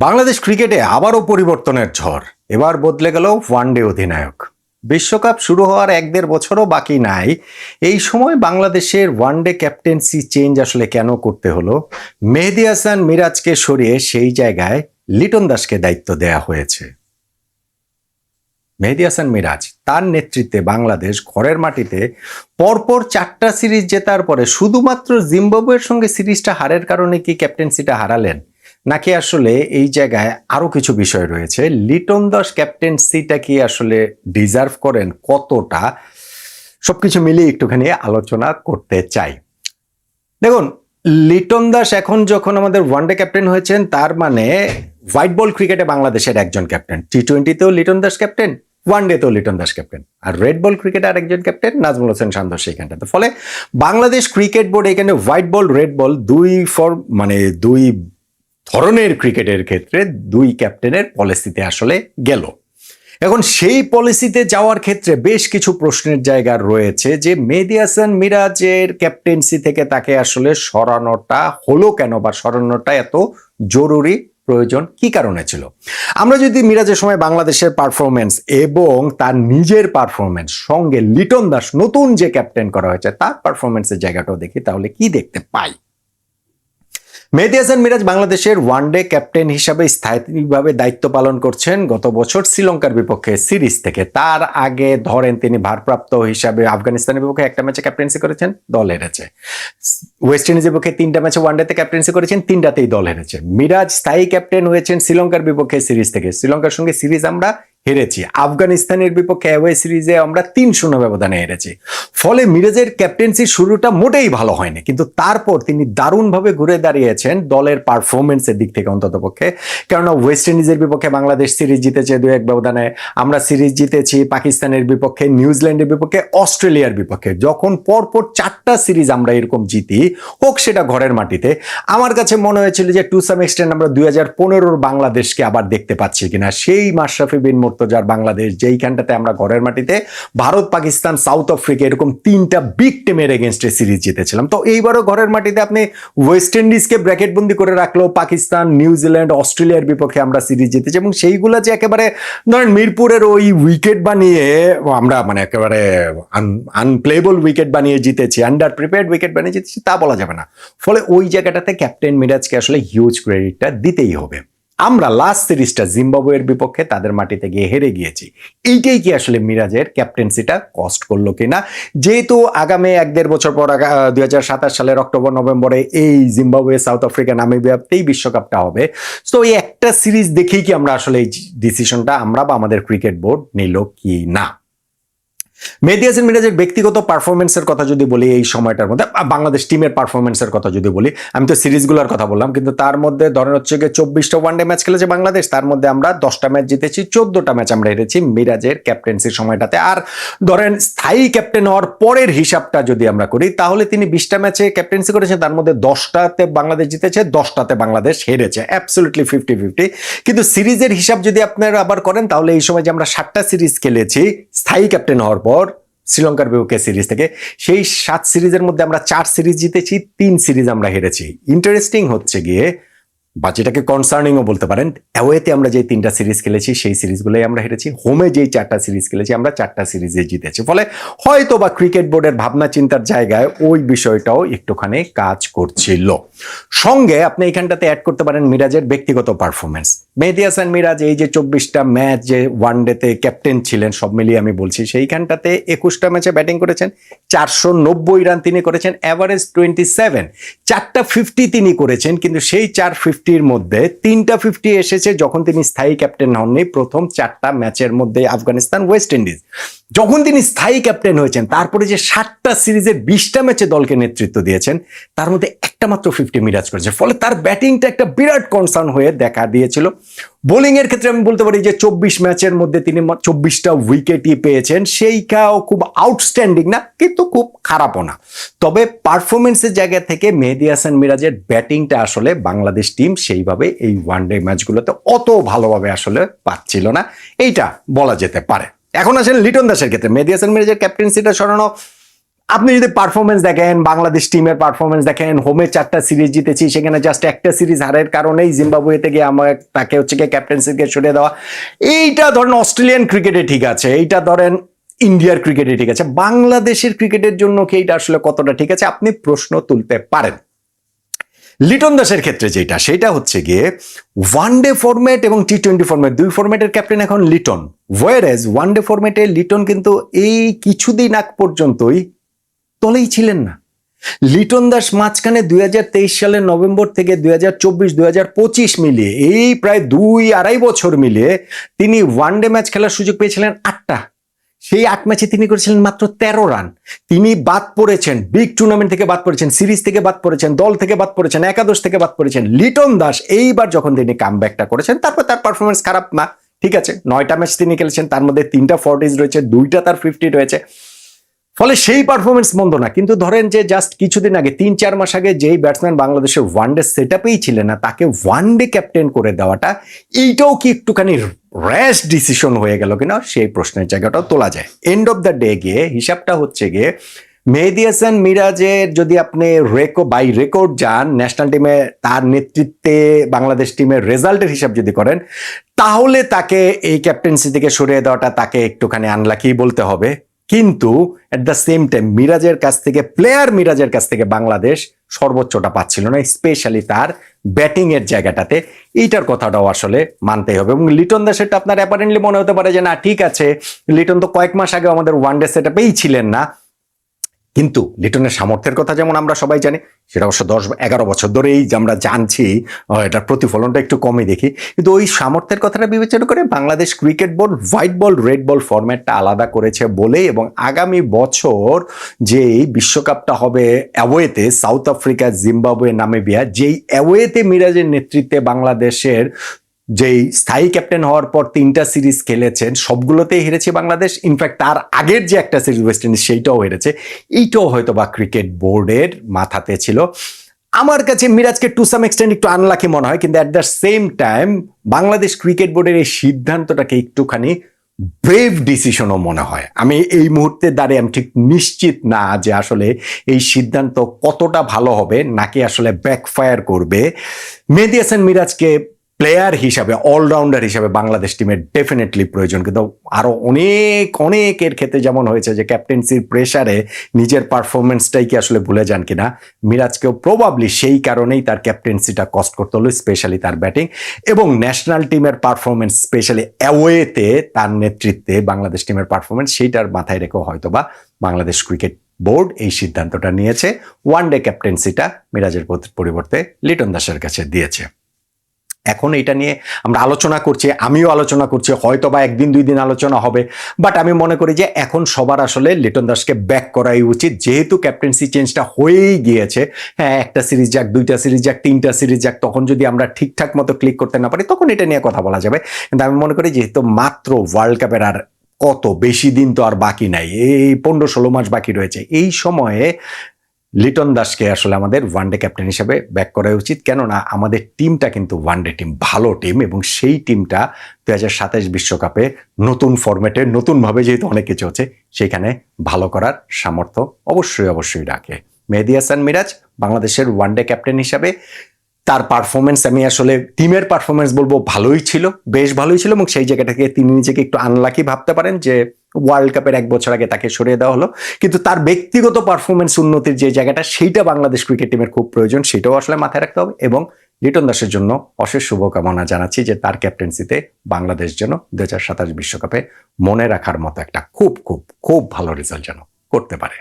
বাংলাদেশ ক্রিকেটে আবারও পরিবর্তনের ঝড়। এবার বদলে গেল ওয়ানডে অধিনায়ক। বিশ্বকাপ শুরু হওয়ার 1-1.5 বছরও বাকি নাই। এই সময় বাংলাদেশের ওয়ানডে ক্যাপ্টেন্সি চেঞ্জ আসলে কেন করতে হলো? মেহেদী হাসান মিরাজকে সরিয়ে সেই জায়গায় লিটন দাসকে দায়িত্ব দেয়া হয়েছে। মেহেদী হাসান মিরাজ তার নেতৃত্বে বাংলাদেশ ঘরের মাটিতে পরপর 4টা সিরিজ জেতার পরে শুধুমাত্র জিম্বাবুয়ের সঙ্গে সিরিজটা হারের কারণে কি ক্যাপ্টেন্সিটা হারালেন, নাকি আসলে এই জায়গায় আরো কিছু বিষয় রয়েছে? লিটন দাস ক্যাপ্টেন্সিটা কি আসলে ডিজার্ভ করেন, কতটা, সবকিছু মিলিয়ে একটুখানি আলোচনা করতে চাই। দেখুন, লিটন দাস এখন যখন আমাদের ওয়ানডে ক্যাপ্টেন হয়েছেন, তার মানে হোয়াইট বল ক্রিকেটে বাংলাদেশের একজন ক্যাপ্টেন, টি-20তেও লিটন দাস ক্যাপ্টেন, ওয়ানডেতেও লিটন দাস ক্যাপ্টেন, আর রেড বল ক্রিকেটে আরেকজন ক্যাপ্টেন নাজমুল হোসেন শান্ত সেইখানটাতে। ফলে বাংলাদেশ ক্রিকেট বোর্ড এখানে হোয়াইট বল রেড বল দুই ধরনের ক্রিকেটের ক্ষেত্রে দুই ক্যাপ্টেনের পলিসিতে আসলে গেল। এখন সেই পলিসিতে যাওয়ার ক্ষেত্রে বেশ কিছু প্রশ্নের জায়গা রয়েছে যে মেহেদী হাসান মিরাজের ক্যাপ্টেন্সি থেকে তাকে আসলে সরানোটা হলো কেন, বা সরানোটা এত জরুরি, প্রয়োজন কি কারণে ছিল? আমরা যদি মিরাজের সময় বাংলাদেশের পারফরমেন্স এবং তার নিজের পারফরমেন্স সঙ্গে লিটন দাস নতুন যে ক্যাপ্টেন করা হয়েছে তার পারফরমেন্সের জায়গাটাও দেখি, তাহলে কি দেখতে পাই? মেহেদী হাসান মিরাজ বাংলাদেশের ওয়ানডে ক্যাপ্টেন হিসাবে স্থায়ীভাবে দায়িত্ব পালন করছেন গত বছর শ্রীলঙ্কার বিপক্ষে সিরিজ থেকে। তার আগে ধরেন তিনি ভারপ্রাপ্ত হিসাবে আফগানিস্তানের বিপক্ষে একটা ম্যাচে ক্যাপ্টেন্সি করেছেন, দল হেরেছে। ওয়েস্ট ইন্ডিজের বিপক্ষে 3টা ম্যাচে ওয়ানডেতে ক্যাপ্টেন্সি করেছেন, 3টাতেই দল হেরেছে। মিরাজ স্থায়ী ক্যাপ্টেন হয়েছেন শ্রীলঙ্কার বিপক্ষে সিরিজ থেকে। শ্রীলঙ্কার সঙ্গে সিরিজ আমরা হেরেছি। আফগানিস্তানের বিপক্ষে অ্যাওয়ে সিরিজে আমরা 3-0 ব্যবধানে হেরেছি। ফলে মিরাজের ক্যাপ্টেন্সির শুরুটা মোটেই ভালো হয়নি, কিন্তু তারপর তিনি দারুণভাবে ঘুরে দাঁড়িয়েছেন দলের পারফরমেন্সের দিক থেকে অন্ততপক্ষে। কেননা ওয়েস্ট ইন্ডিজের বিপক্ষে বাংলাদেশ সিরিজ জিতেছে 2-1 ব্যবধানে, আমরা সিরিজ জিতেছি পাকিস্তানের বিপক্ষে, নিউজিল্যান্ডের বিপক্ষে, অস্ট্রেলিয়ার বিপক্ষে। যখন পরপর 4টা সিরিজ আমরা এরকম জিতি, হোক সেটা ঘরের মাটিতে, আমার কাছে মনে হয়েছিল যে টু সাম এক্সটেন্ট আমরা 2015-র বাংলাদেশকে আবার দেখতে পাচ্ছি কিনা। সেই মাশরাফি বিন মুর্তজার বাংলাদেশ, যেইখানটাতে আমরা ঘরের মাটিতে ভারত, পাকিস্তান, সাউথ আফ্রিকা এরকম 3টা বিগ টিমের এগেনস্টে সিরিজ জিতেছিলাম। তো এইবারও ঘরের মাটিতে আপনি ওয়েস্ট ইন্ডিজকে ব্র্যাকেট বন্দি করে রাখলো, পাকিস্তান, নিউজিল্যান্ড, অস্ট্রেলিয়ার বিপক্ষে আমরা সিরিজ জিতেছি, এবং সেইগুলা যে একেবারে ধরেন মিরপুরের ওই উইকেট বানিয়ে আমরা মানে একেবারে আনপ্লেবল উইকেট বানিয়ে জিতেছি, আন্ডার প্রিপেয়ার্ড উইকেট বানিয়ে জিতেছি, তা বলা যাবে না। ফলে ওই জায়গাটাতে ক্যাপ্টেন মিরাজকে আসলে হিউজ ক্রেডিটটা দিতেই হবে। আমরা লাস্ট সিরিজটা জিম্বাবুয়ের বিপক্ষে তাদের মাটিতে গিয়ে হেরে গিয়েছি। এইটাই কি আসলে মিরাজের ক্যাপ্টেন্সিটা কস্ট করলো কিনা? যেহেতু আগামী 1-1.5 বছর পর 2027 সালের অক্টোবর-নভেম্বরে এই জিম্বাবুয়ে, সাউথ আফ্রিকা, নামিবিয়াতেই বিশ্বকাপটা হবে। তো এই একটা সিরিজ দেখেই কি আমরা আসলে এই ডিসিশনটা আমরা বা আমাদের ক্রিকেট বোর্ড নিল কি না? মেহেদী হাসান মিরাজের ব্যক্তিগত পারফরমেন্সের কথা যদি বলি, এই সময়টার মধ্যে বাংলাদেশ টিমের পারফরমেন্সের কথা যদি বলি, আমি তো সিরিজগুলোর কথা বললাম, কিন্তু তার মধ্যে ধরেন হচ্ছে গিয়ে 24টা ওয়ানডে ম্যাচ খেলেছে বাংলাদেশ, তার মধ্যে আমরা 10টা ম্যাচ জিতেছি, 14টা ম্যাচ আমরা হেরেছি মিরাজের ক্যাপ্টেন্সির সময়টাতে। আর ধরেন স্থায়ী ক্যাপ্টেন হওয়ার পরের হিসাবটা যদি আমরা করি, তাহলে তিনি 20টা ম্যাচে ক্যাপ্টেন্সি করেছেন, তার মধ্যে 10টাতে বাংলাদেশ জিতেছে, 10টাতে বাংলাদেশ হেরেছে, অ্যাবসলিউটলি 50-50। কিন্তু সিরিজের হিসাব যদি আপনারা আবার করেন, তাহলে এই সময় যে আমরা 7টা সিরিজ খেলেছি স্থায়ী ক্যাপ্টেন হওয়ার পর শ্রীলঙ্কার বিপক্ষে সিরিজ থেকে, সেই 7 সিরিজের মধ্যে আমরা 4 সিরিজ জিতেছি, 3 সিরিজ আমরা হেরেছি। ইন্টারেস্টিং হচ্ছে গিয়ে, বা যেটাকে কনসার্নিংও বলতে পারেন, অ্যাওয়েতে আমরা যে 3টা সিরিজ খেলেছি সেই সিরিজগুলোই আমরা হেরেছি, হোমে যেই 4টা সিরিজ খেলেছি আমরা 4টা সিরিজে জিতেছি। ফলে হয়তো বা ক্রিকেট বোর্ডের ভাবনা চিন্তার জায়গায় ওই বিষয়টাও একটুখানি কাজ করছিল। সঙ্গে আপনি এখানটাতে অ্যাড করতে পারেন মিরাজের ব্যক্তিগত পারফরমেন্স। মেহেদী হাসান মিরাজ এই যে 24টা ম্যাচ যে ওয়ানডেতে ক্যাপ্টেন ছিলেন, সব মিলিয়ে আমি বলছি, সেইখানটাতে 21টা ম্যাচে ব্যাটিং করেছেন, 490 রান তিনি করেছেন, অ্যাভারেজ 27, 4টা 50 তিনি করেছেন। কিন্তু সেই 450-র মধ্যে 3টা 50 এসেছে যখন তিনি স্থায়ী ক্যাপ্টেন হননি, প্রথম 4টা ম্যাচের মধ্যে আফগানিস্তান, ওয়েস্ট ইন্ডিজ। যখন তিনি স্থায়ী ক্যাপ্টেন হয়েছেন, তারপরে যে 7টা সিরিজের 20টা ম্যাচে দলকে নেতৃত্ব দিয়েছেন, তার মধ্যে একটা মাত্র 50 মিরাজ করেছে। ফলে তার ব্যাটিংটা একটা বিরাট কনসার্ন হয়ে দেখা দিয়েছিল। বোলিং এর ক্ষেত্রে আমি বলতে পারি যে 24 ম্যাচের মধ্যে তিনি 24টা উইকেটই পেয়েছেন, সেইটাও খুব আউটস্ট্যান্ডিং না, কিন্তু খুব খারাপও না। তবে পারফরমেন্সের জায়গা থেকে মেহেদী হাসান মিরাজের ব্যাটিংটা আসলে বাংলাদেশ টিম সেইভাবে এই ওয়ানডে ম্যাচগুলোতে অত ভালোভাবে আসলে পাচ্ছিল না, এইটা বলা যেতে পারে। এখন আসেন লিটন দাসের ক্ষেত্রে। মেহেদী হাসান মিরাজের ক্যাপ্টেন্সিটা সরানো আপনি যদি পারফরমেন্স দেখেন, বাংলাদেশ টিমের পারফরমেন্স দেখেন, হোমে 4টা সিরিজ জিতেছি, সেখানে জাস্ট একটা সিরিজ হারের কারণেই জিম্বাবুয়েতে গিয়ে আমার তাকে হচ্ছে গিয়ে ক্যাপ্টেন্সিকে সরিয়ে দেওয়া, এইটা ধরেন অস্ট্রেলিয়ান ক্রিকেটে ঠিক আছে, এইটা ধরেন ইন্ডিয়ার ক্রিকেটে ঠিক আছে, বাংলাদেশের ক্রিকেটের জন্য কি এইটা আসলে কতটা ঠিক আছে আপনি প্রশ্ন তুলতে পারেন। লিটন দাসের ক্ষেত্রে যেটা, সেটা হচ্ছে গিয়ে ওয়ানডে ফরম্যাট এবং টি20 ফরম্যাট, দুই ফরম্যাটের ক্যাপ্টেন এখন লিটন। ওয়ারএজ ওয়ানডে ফরম্যাটে লিটন কিন্তু এই কিছুদিন আগ পর্যন্তই দলেই ছিলেন না। লিটন দাস মাঝখানে 2023 সালের নভেম্বর থেকে 2024-2025 মিলিয়ে এই প্রায় 2-2.5 বছর মিলিয়ে তিনি ওয়ানডে ম্যাচ খেলার সুযোগ পেয়েছিলেন 8টা। সেই 8 ম্যাচে তিনি করেছিলেন মাত্র 13 রান। তিনি বাদ পড়েছেন, বিগ টুর্নামেন্ট থেকে বাদ পড়েছেন, সিরিজ থেকে বাদ পড়েছেন, দল থেকে বাদ পড়েছেন, একাদশ থেকে বাদ পড়েছেন। লিটন দাস এইবার যখন তিনি কামব্যাকটা করেছেন, তারপর তার পারফরমেন্স খারাপ না, ঠিক আছে, 9টা ম্যাচ তিনি খেলেছেন, তার মধ্যে 3টা 40s রয়েছে, 2টা তার 50 রয়েছে, ফলে সেই পারফরমেন্স মন্দ না। কিন্তু ধরেন যে জাস্ট কিছুদিন আগে 3-4 মাস আগে যেই ব্যাটসম্যান বাংলাদেশের ওয়ানডে সেটআপেই ছিলেন না, তাকে ওয়ানডে ক্যাপ্টেন করে দেওয়াটা এইটাও কি একটুখানি র্যাশ ডিসিশন হয়ে গেল কিনা, সেই প্রশ্নের জায়গাটাও তোলা যায়। এন্ড অফ দ্য ডে গিয়ে হিসাবটা হচ্ছে গিয়ে মেহেদী হাসান মিরাজের যদি আপনি বাই রেকর্ড যান, ন্যাশনাল টিমে তার নেতৃত্বে বাংলাদেশ টিমের রেজাল্টের হিসাব যদি করেন, তাহলে তাকে এই ক্যাপ্টেন্সি থেকে সরিয়ে দেওয়াটা তাকে একটুখানি আনলাকি বলতে হবে। কিন্তু এট দ্য সেম টাইম মিরাজের কাছ থেকে, প্লেয়ার মিরাজের কাছ থেকে বাংলাদেশ সর্বোচ্চটা পাচ্ছিল না, স্পেশালি তার ব্যাটিং এর জায়গাটাতে। এইটার কথাটাও আসলে মানতেই হবে। এবং লিটন দাসেরটা আপনার অ্যাপারেন্টলি মনে হতে পারে যে না ঠিক আছে, লিটন তো কয়েক মাস আগে আমাদের ওয়ানডে সেটআপেই ছিলেন না, কিন্তু লিটনের সামর্থ্যের কথা যেমন আমরা সবাই জানি, সেটা অবশ্য 10-11 বছর ধরেই আমরা জানছি, এটার প্রতিফলনটা একটু কমই দেখি, কিন্তু ওই সামর্থ্যের কথাটা বিবেচনা করে Bangladesh cricket board white ball red বল ফরম্যাটটা আলাদা করেছে বলেই, এবং আগামী বছর যেই বিশ্বকাপটা হবে অ্যাওয়েতে, সাউথ আফ্রিকা, জিম্বাবুয়ে, নামিবিয়া, যেই অ্যাওয়েতে মিরাজের নেতৃত্বে বাংলাদেশের যেই স্থায়ী ক্যাপ্টেন হওয়ার পর 3টা সিরিজ খেলেছেন, সবগুলোতেই হেরেছে বাংলাদেশ। ইনফ্যাক্ট তার আগের যে একটা সিরিজ ওয়েস্ট ইন্ডিজ, সেইটাও হেরেছে। এইটাও হয়তো বা ক্রিকেট বোর্ডের মাথাতে ছিল। আমার কাছে মিরাজকে টু সাম এক্সটেন্ট একটু আনলাকি মনে হয়, কিন্তু at the same time Bangladesh cricket বোর্ডের এই সিদ্ধান্তটাকে একটুখানি ব্রেভ ডিসিশনও মনে হয়। আমি এই মুহূর্তে দাঁড়িয়ে আমি ঠিক নিশ্চিত না যে আসলে এই সিদ্ধান্ত কতটা ভালো হবে, নাকি আসলে ব্যাকফায়ার করবে। মেহেদী হাসান মিরাজকে প্লেয়ার হিসাবে, অলরাউন্ডার হিসাবে বাংলাদেশ টিমের ডেফিনেটলি প্রয়োজন, কিন্তু আরো অনেকের ক্ষেত্রে যেমন হয়েছে যে ক্যাপ্টেন্সির প্রেসারে নিজের পারফরমেন্সটাই কি আসলে ভুলে যান কিনা, মিরাজকেও প্রবাবলি সেই কারণেই তার ক্যাপ্টেন্সিটা কষ্ট করতে হলো, স্পেশালি তার ব্যাটিং এবং ন্যাশনাল টিমের পারফরমেন্স, স্পেশালি অ্যাওয়েতে তার নেতৃত্বে বাংলাদেশ টিমের পারফরমেন্স, সেইটার মাথায় রেখেও হয়তোবা বাংলাদেশ ক্রিকেট বোর্ড এই সিদ্ধান্তটা নিয়েছে, ওয়ানডে ক্যাপ্টেন্সিটা মিরাজের পরিবর্তে লিটন দাসের কাছে দিয়েছে। এখন এটা নিয়ে আমরা আলোচনা করছি, আমিও আলোচনা করছি, হয়তো বা 1-2 দিন আলোচনা হবে, বাট আমি মনে করি যে এখন সবার আসলে লিটন দাসকে ব্যাক করাই উচিত, যেহেতু ক্যাপ্টেন্সি চেঞ্জটা হয়েই গিয়েছে। হ্যাঁ, একটা সিরিজ যাক, 2টা সিরিজ যাক, 3টা সিরিজ যাক, তখন যদি আমরা ঠিকঠাক মতো ক্লিক করতে না পারি, তখন এটা নিয়ে কথা বলা যাবে। কিন্তু আমি মনে করি যেহেতু মাত্র ওয়ার্ল্ড কাপের আর কত বেশি দিন তো আর বাকি নাই, এই 15-16 মাস বাকি রয়েছে, এই সময়ে লিটন দাসকে আসলে আমাদের ওয়ানডে ক্যাপ্টেন হিসেবে ব্যাক করা উচিত। কেননা আমাদের টিমটা কিন্তু ওয়ানডে টিম, ভালো টিম, এবং সেই টিমটা 2027 বিশ্বকাপে নতুন ফরম্যাটে নতুনভাবে যেহেতু অনেক কিছু হচ্ছে, সেখানে ভালো করার সামর্থ্য অবশ্যই রাখে। মেহেদী হাসান মিরাজ বাংলাদেশের ওয়ানডে ক্যাপ্টেন হিসাবে তার পারফরমেন্স, আমি আসলে টিমের পারফরমেন্স বলবো ভালোই ছিল, বেশ ভালোই ছিল, এবং সেই জায়গা থেকে তিনি নিজেকে একটু আনলাকি ভাবতে পারেন যে ওয়ার্ল্ড কাপের 1 বছর আগে তাকে সরিয়ে দেওয়া হলো। কিন্তু তার ব্যক্তিগত পারফরমেন্স উন্নতির যে জায়গাটা, সেইটা বাংলাদেশ ক্রিকেট টিমের খুব প্রয়োজন, সেটাও আসলে মাথায় রাখতে হবে। এবং লিটন দাসের জন্য অশেষ শুভকামনা জানাচ্ছি যে তার ক্যাপ্টেন্সিতে বাংলাদেশ যেন 2027 বিশ্বকাপে মনে রাখার মতো একটা খুব ভালো রেজাল্ট যেন করতে পারে।